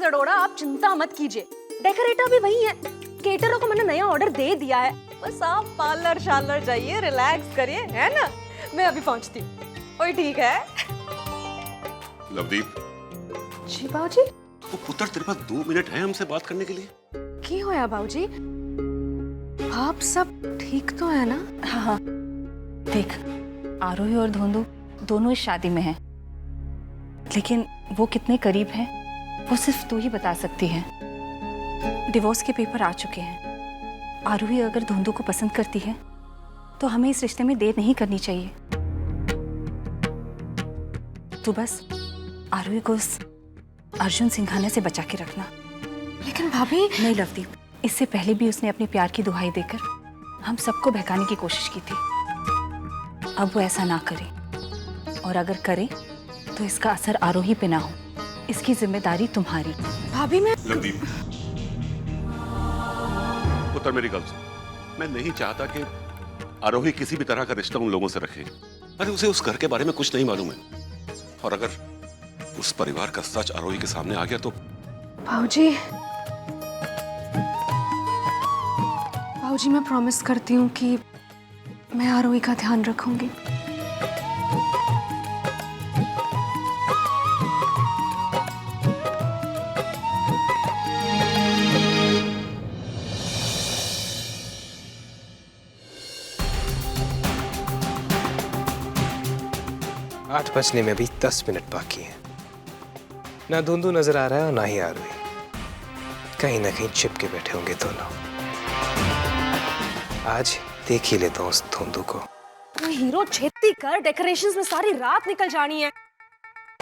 Mrs Arora, आप चिंता मत कीजिए, डेकोरेटर भी वही है, केटरर को मैंने नया ऑर्डर दे दिया है, बस आप पार्लर शार्लर जाइए, रिलैक्स करिए, है ना? मैं अभी पहुंचती हूँ। ओए ठीक है। लवदीप। जी बाबूजी। वो पुत्र तेरे पास 2 मिनट है हमसे बात करने के लिए? की होया बाबूजी? आप सब ठीक तो है ना? हाँ, देख आरोही और धोंदू दोनों इस शादी में हैं, लेकिन वो कितने करीब हैं वो सिर्फ तू ही बता सकती है। डिवोर्स के पेपर आ चुके हैं। आरोही अगर धोंदू को पसंद करती है तो हमें इस रिश्ते में देर नहीं करनी चाहिए। तू बस आरोही को उस अर्जुन सिंघानिया से बचा के रखना। लेकिन भाभी। नहीं लवदीप, इससे पहले भी उसने अपने प्यार की दुहाई देकर हम सबको बहकाने की कोशिश की थी। अब वो ऐसा ना करे, और अगर करे तो इसका असर आरोही पे ना हो। इसकी जिम्मेदारी तुम्हारी। भाभी मैं। लवदीप, पुत्र मेरी गल सुन, मैं नहीं चाहता कि आरोही किसी भी तरह का रिश्ता उन लोगों से रखे। अरे उसे उस घर के बारे में कुछ नहीं मालूम है, और अगर उस परिवार का सच आरोही के सामने आ गया तो। भाऊजी मैं प्रॉमिस करती हूँ कि मैं आरोही का ध्यान रखूंगी। आठ बजने में भी 10 मिनट बाकी हैं। ना धुंधु नजर आ रहा है और ना ही आरोही। कहीं ना कहीं चिपके बैठे होंगे दोनों। आज देख ही लेता हूँ उस धुंधु को। कोई हीरो छेती कर, डेकोरेशंस में सारी रात निकल जानी है।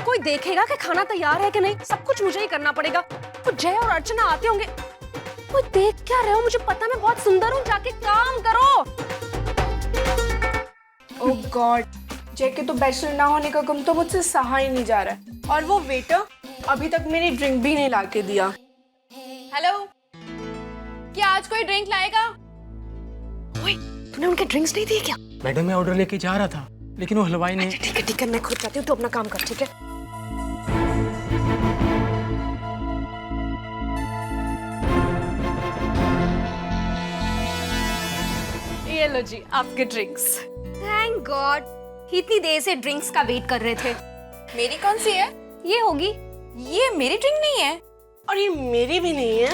कोई देखेगा कि खाना तैयार है कि नहीं, सब कुछ मुझे ही करना पड़ेगा। तो जय और अर्चना आते होंगे। कोई देख क्या रहे हो? मुझे पता मैं बहुत सुंदर हूँ, जाके काम करो। ओह गॉड, जय के तो बैचलर ना होने का गम तो मुझसे सहा ही नहीं जा रहा है। और वो वेटर अभी तक मेरी ड्रिंक भी नहीं लाके दिया। हेलो, क्या आज कोई ड्रिंक लाएगा? ओए, तूने उनके ड्रिंक्स नहीं दिए क्या? मैडम मैं ऑर्डर लेके जा रहा था, लेकिन वो हलवाई ने। ठीक है, मैं खुद जाती हूँ, तो अपना काम कर, ठीक है? ये लो जी आपके ड्रिंक्स। थैंक गॉड, इतनी देर से ड्रिंक्स का वेट कर रहे थे। मेरी कौन सी है? ये होगी। ये मेरी ड्रिंक नहीं है और ये मेरी भी नहीं है।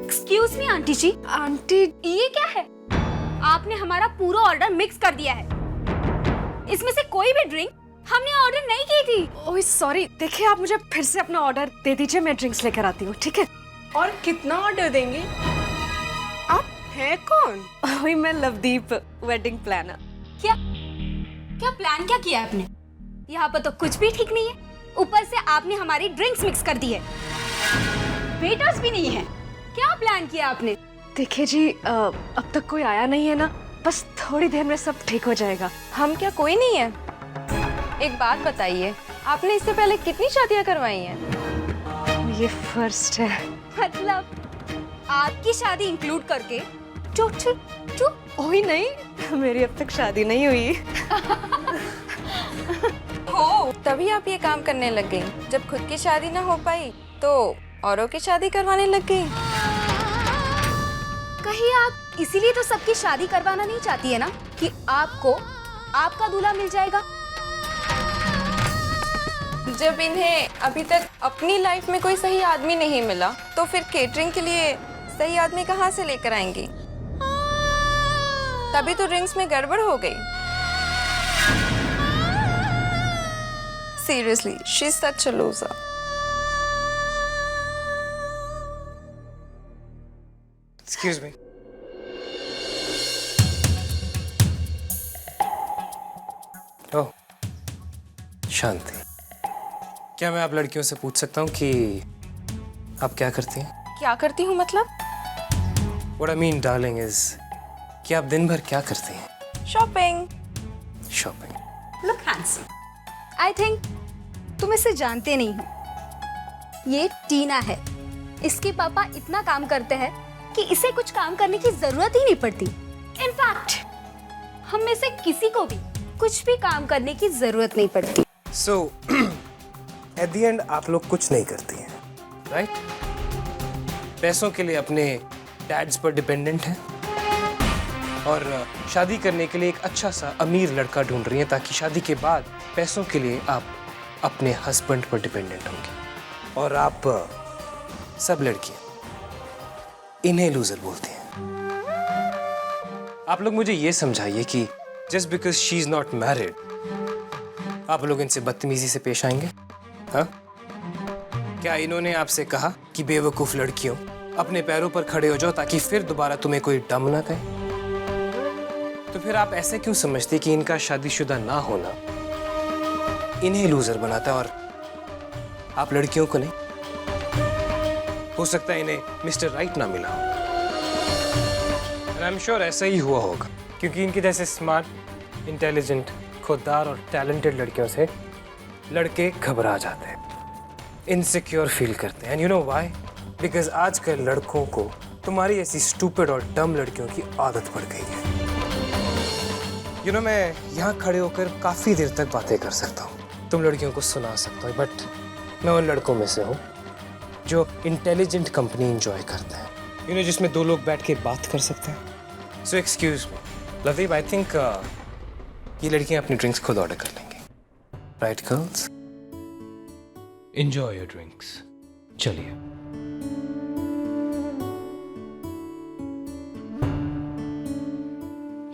एक्सक्यूज मी आंटी जी। आंटी, ये क्या है? आपने हमारा पूरा ऑर्डर मिक्स कर दिया है। इसमें से कोई भी ड्रिंक हमने ऑर्डर नहीं की थी। ओह सॉरी, देखिए आप मुझे फिर से अपना ऑर्डर दे दीजिए, मैं ड्रिंक्स लेकर आती हूँ, ठीक है? और कितना ऑर्डर देंगे? आप हैं कौन? वही मैं, लवदीप, वेडिंग प्लानर। क्या प्लान क्या किया आपने? यहाँ पर तो कुछ भी ठीक नहीं है। ऊपर से आपने हमारी ड्रिंक्स मिक्स कर दी है। वेटर्स भी नहीं है। क्या प्लान किया आपने? देखिए जी, अब तक कोई आया नहीं है ना, बस थोड़ी देर में सब ठीक हो जाएगा। हम क्या कोई नहीं है? एक बात बताइए, आपने इससे पहले कितनी शादियां करवाई हैं? ये फर्स्ट है। मतलब आपकी शादी इंक्लूड करके टू ओही नहीं, मेरी अब तक शादी नहीं हुई। हो, तभी आप ये काम करने लग गई। जब खुद की शादी ना हो पाई तो औरों की शादी करवाने लग गई। कहीं आप इसीलिए तो सबकी शादी करवाना नहीं चाहती है ना, कि आपको आपका दूल्हा मिल जाएगा। जब इन्हें अभी तक अपनी लाइफ में कोई सही आदमी नहीं मिला, तो फिर केटरिंग के लिए सही आदमी कहाँ से लेकर आएंगी? तभी तो ड्रिंक्स में गड़बड़ हो गई। Seriously, she's such a loser. Excuse me. ओह, शांति। क्या मैं आप लड़कियों से पूछ सकता हूँ कि आप क्या करती हैं? क्या करती हूँ मतलब? What I mean, darling, is कि आप दिन भर क्या करती हैं? Shopping. Shopping. Look handsome. I think तुम इसे जानते नहीं हो। ये टीना है। इसके पापा इतना काम करते हैं कि इसे कुछ काम करने की जरूरत ही नहीं पड़ती। इनफैक्ट हम में से किसी को भी कुछ भी काम करने की जरूरत नहीं पड़ती। So, at the end आप लोग कुछ नहीं करती हैं। राइट? पैसों के लिए अपने डैड्स पर डिपेंडेंट हैं और शादी करने के लिए एक अच्छा सा अमीर लड़का ढूंढ रही हैं ताकि शादी के बाद पैसों के लिए आप अपने हस्बैंड पर डिपेंडेंट होंगे। और आप सब लड़कियां इन्हें लूजर बोलते हैं। आप लोग मुझे ये समझाइए कि just because she is not married आप लोग इनसे बदतमीजी से पेश आएंगे? हाँ? क्या इन्होंने आपसे कहा कि बेवकूफ लड़कियों अपने पैरों पर खड़े हो जाओ ताकि फिर दोबारा तुम्हें कोई डम ना कहे? तो फिर आप ऐसे क्यों समझते कि इनका शादीशुदा ना होना इन्हें लूजर बनाता है और आप लड़कियों को नहीं? हो सकता है इन्हें मिस्टर राइट ना मिला हो। एंड आई एम श्योर ऐसा ही हुआ होगा क्योंकि इनके जैसे स्मार्ट, इंटेलिजेंट, खुददार और टैलेंटेड लड़कियों से लड़के घबरा जाते हैं, इनसिक्योर फील करते हैं। And you know why? Because आजकल लड़कों को तुम्हारी ऐसी स्टूपिड और डम लड़कियों की आदत पड़ गई है। यू नो मैं यहाँ खड़े होकर काफ़ी देर तक बातें कर सकता हूँ, तुम लड़कियों को सुना सकता हूँ, बट मैं उन लड़कों में से हूँ जो इंटेलिजेंट कंपनी एंजॉय करते हैं, यू नो जिसमें दो लोग बैठ के बात कर सकते हैं। So excuse me Lovedeep, I think ये लड़कियाँ अपनी ड्रिंक्स खुद ऑर्डर कर लेंगी, right girls? Enjoy your drinks. चलिए।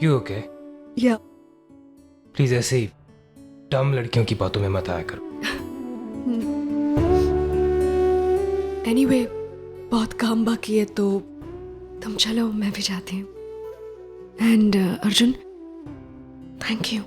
You okay? या प्लीज ऐसे ही डम लड़कियों की बातों में मत आया करो। एनीवे बहुत काम बाकी है तो तुम चलो, मैं भी जाती हूँ। And Arjun, thank you.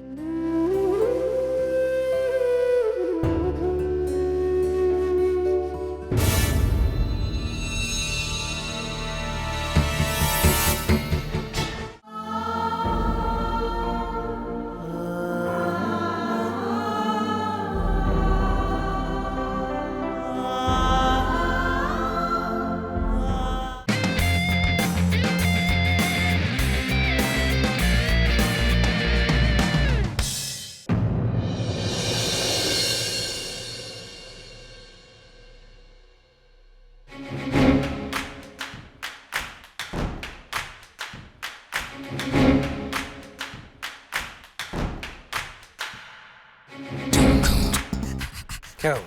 क्या हुआ?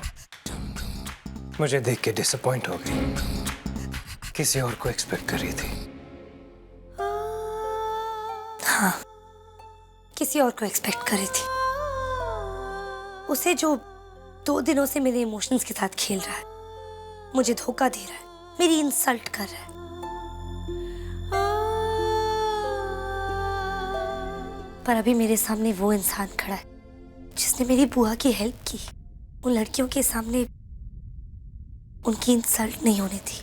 मुझे देख के डिसअपॉइंट हो गई? किसी और को एक्सपेक्ट कर रही थी? हाँ, किसी और को एक्सपेक्ट कर रही थी। उसे जो 2 दिनों से मेरे इमोशंस के साथ खेल रहा है, मुझे धोखा दे रहा है, मेरी इंसल्ट कर रहा है। पर अभी मेरे सामने वो इंसान खड़ा है जिसने मेरी बुआ की हेल्प की। उन लड़कियों के सामने उनकी इंसल्ट नहीं होनी थी।